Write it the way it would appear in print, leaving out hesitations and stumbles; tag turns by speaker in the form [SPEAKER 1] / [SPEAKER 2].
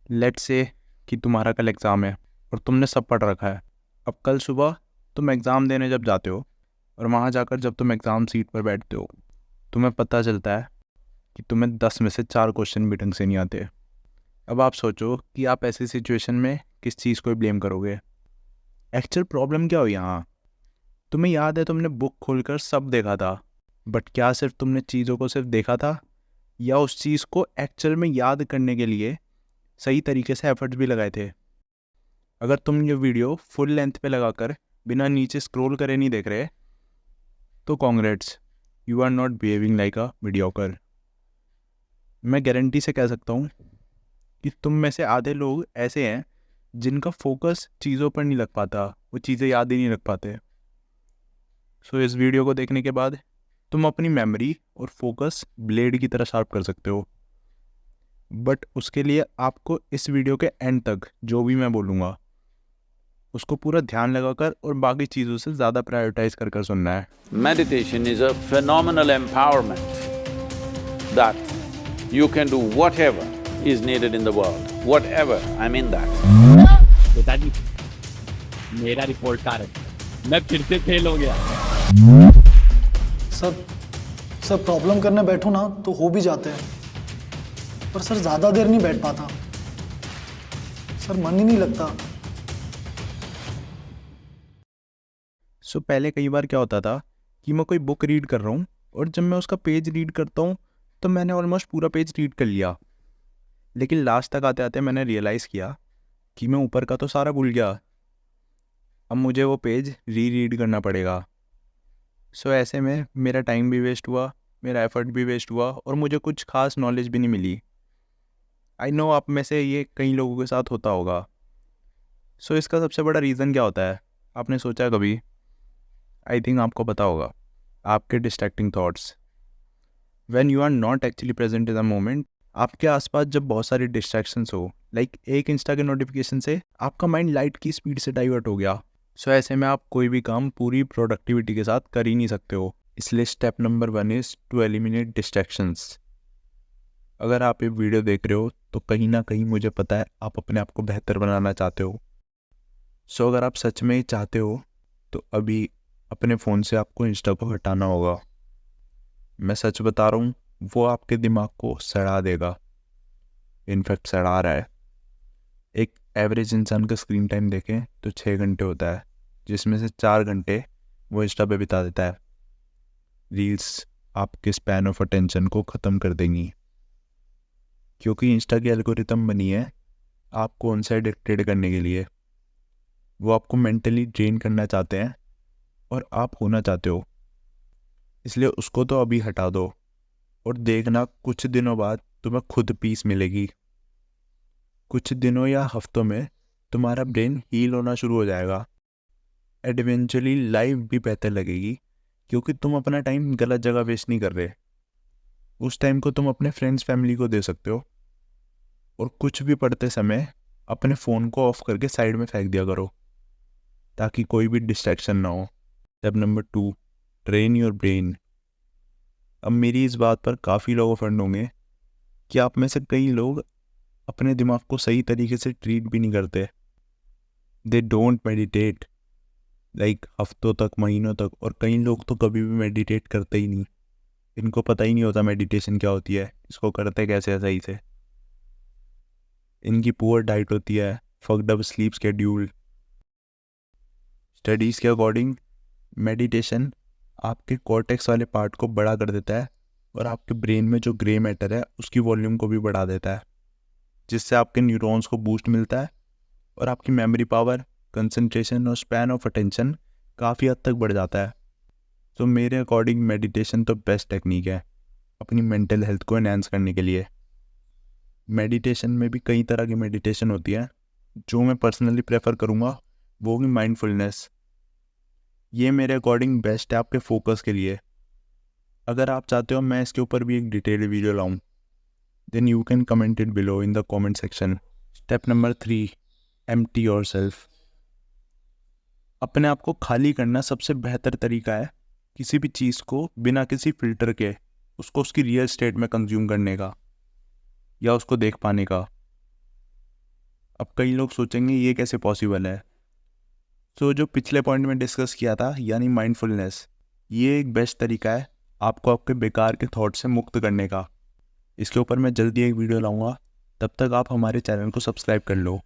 [SPEAKER 1] Let's say कि तुम्हारा कल एग्ज़ाम है और तुमने सब पढ़ रखा है। अब कल सुबह तुम एग्ज़ाम देने जब जाते हो और वहाँ जाकर जब तुम एग्ज़ाम सीट पर बैठते हो, तुम्हें पता चलता है कि तुम्हें 10 में से 4 क्वेश्चन भी ढंग से नहीं आते। अब आप सोचो कि आप ऐसी सिचुएशन में किस चीज़ को ब्लेम करोगे। एक्चुअल प्रॉब्लम क्या हो यहाँ? तुम्हें याद है तुमने बुक खोलकर सब देखा था, बट क्या सिर्फ तुमने चीज़ों को सिर्फ देखा था, या उस चीज़ को एक्चुअल में याद करने के लिए सही तरीके से एफर्ट्स भी लगाए थे? अगर तुम ये वीडियो फुल लेंथ पे लगाकर बिना नीचे स्क्रॉल करे नहीं देख रहे, तो congrats, you are not behaving like a mediocre. मैं गारंटी से कह सकता हूँ कि तुम में से आधे लोग ऐसे हैं जिनका फोकस चीज़ों पर नहीं लग पाता, वो चीज़ें याद ही नहीं रख पाते। सो इस वीडियो को देखने के बाद तुम अपनी मेमोरी और फोकस ब्लेड की तरह शार्प कर सकते हो। बट उसके लिए आपको इस वीडियो के एंड तक जो भी मैं बोलूँगा उसको पूरा ध्यान लगाकर और बाकी चीज़ों से ज़्यादा प्रायोरिटाइज कर सुनना है।
[SPEAKER 2] Meditation is a phenomenal empowerment that you can do whatever is needed in the world, whatever, I mean that.
[SPEAKER 3] पिताजी, मेरा रिपोर्ट कार्ड है, मैं फिर से फेल हो गया।
[SPEAKER 4] सर सर प्रॉब्लम करने बैठो ना तो हो भी जाते हैं, पर सर ज़्यादा देर नहीं बैठ पाता। सर मन ही नहीं लगता।
[SPEAKER 1] सो पहले कई बार क्या होता था कि मैं कोई बुक रीड कर रहा हूँ और जब मैं उसका पेज रीड करता हूँ तो मैंने ऑलमोस्ट पूरा पेज रीड कर लिया, लेकिन लास्ट तक आते आते मैंने रियलाइज़ किया कि मैं ऊपर का तो सारा भूल गया। अब मुझे वो पेज रीड करना पड़ेगा। सो ऐसे में मेरा टाइम भी वेस्ट हुआ, मेरा एफर्ट भी वेस्ट हुआ और मुझे कुछ खास नॉलेज भी नहीं मिली। आई नो आप में से ये कई लोगों के साथ होता होगा। सो इसका सबसे बड़ा रीज़न क्या होता है, आपने सोचा कभी? आई थिंक आपको पता होगा, आपके distracting thoughts. When you are not actually present in the moment, आपके आसपास जब बहुत सारी डिस्ट्रैक्शंस हो, लाइक एक इंस्टा के नोटिफिकेशन से आपका माइंड लाइट की स्पीड से डाइवर्ट हो गया। सो ऐसे में आप कोई भी काम पूरी प्रोडक्टिविटी के साथ कर ही नहीं सकते हो। इसलिए step number 1 is to eliminate distractions. अगर आप ये वीडियो देख रहे हो तो कहीं ना कहीं मुझे पता है आप अपने आप को बेहतर बनाना चाहते हो। सो अगर आप सच में ही चाहते हो तो अभी अपने फ़ोन से आपको इंस्टा को हटाना होगा। मैं सच बता रहा हूँ, वो आपके दिमाग को सड़ा देगा, इनफैक्ट सड़ा रहा है। एक एवरेज इंसान का स्क्रीन टाइम देखें तो 6 घंटे होता है, जिसमें से 4 घंटे वो इंस्टा पे बिता देता है। रील्स आपके स्पैन ऑफ अटेंशन को ख़त्म कर देंगी, क्योंकि इंस्टा की एल्गोरिथम बनी है आपको उनसे एडिक्टेड करने के लिए। वो आपको मेंटली ड्रेन करना चाहते हैं और आप होना चाहते हो, इसलिए उसको तो अभी हटा दो और देखना कुछ दिनों बाद तुम्हें खुद पीस मिलेगी। कुछ दिनों या हफ्तों में तुम्हारा ब्रेन हील होना शुरू हो जाएगा। एडवेंचुअली लाइफ भी बेहतर लगेगी, क्योंकि तुम अपना टाइम गलत जगह वेस्ट नहीं कर रहे। उस टाइम को तुम अपने फ्रेंड्स फैमिली को दे सकते हो। और कुछ भी पढ़ते समय अपने फ़ोन को ऑफ करके साइड में फेंक दिया करो, ताकि कोई भी डिस्ट्रैक्शन ना हो। Step number 2, train your brain. अब मेरी इस बात पर काफ़ी लोग ऑफेंड होंगे कि आप में से कई लोग अपने दिमाग को सही तरीके से ट्रीट भी नहीं करते। दे डोंट मेडिटेट, लाइक हफ्तों तक, महीनों तक, और कई लोग तो कभी भी मेडिटेट करते ही नहीं। इनको पता ही नहीं होता मेडिटेशन क्या होती है, इसको करते कैसे है सही से। इनकी पुअर डाइट होती है, fucked up sleep schedule. Studies के अकॉर्डिंग मेडिटेशन आपके कॉर्टेक्स वाले पार्ट को बड़ा कर देता है और आपके ब्रेन में जो ग्रे मैटर है उसकी वॉल्यूम को भी बढ़ा देता है, जिससे आपके न्यूरॉन्स को बूस्ट मिलता है और आपकी मेमोरी पावर, कंसंट्रेशन और स्पैन ऑफ अटेंशन काफ़ी हद तक बढ़ जाता है। तो मेरे अकॉर्डिंग मेडिटेशन तो बेस्ट टेक्निक है अपनी मेंटल हेल्थ को एनहांस करने के लिए। मेडिटेशन में भी कई तरह की मेडिटेशन होती है। जो मैं पर्सनली प्रेफर करूँगा वो होगी माइंडफुलनेस। ये मेरे अकॉर्डिंग बेस्ट है आपके फोकस के लिए। अगर आप चाहते हो मैं इसके ऊपर भी एक डिटेल्ड वीडियो लाऊं, then you can comment it below in the comment section. Step number 3, empty yourself. अपने आप को खाली करना सबसे बेहतर तरीका है किसी भी चीज़ को बिना किसी फिल्टर के उसको उसकी रियल स्टेट में कंज्यूम करने का या उसको देख पाने का। अब कई लोग सोचेंगे ये कैसे पॉसिबल है। तो जो पिछले पॉइंट में डिस्कस किया था यानी माइंडफुलनेस, ये एक बेस्ट तरीका है आपको आपके बेकार के थॉट से मुक्त करने का। इसके ऊपर मैं जल्दी एक वीडियो लाऊंगा, तब तक आप हमारे चैनल को सब्सक्राइब कर लो।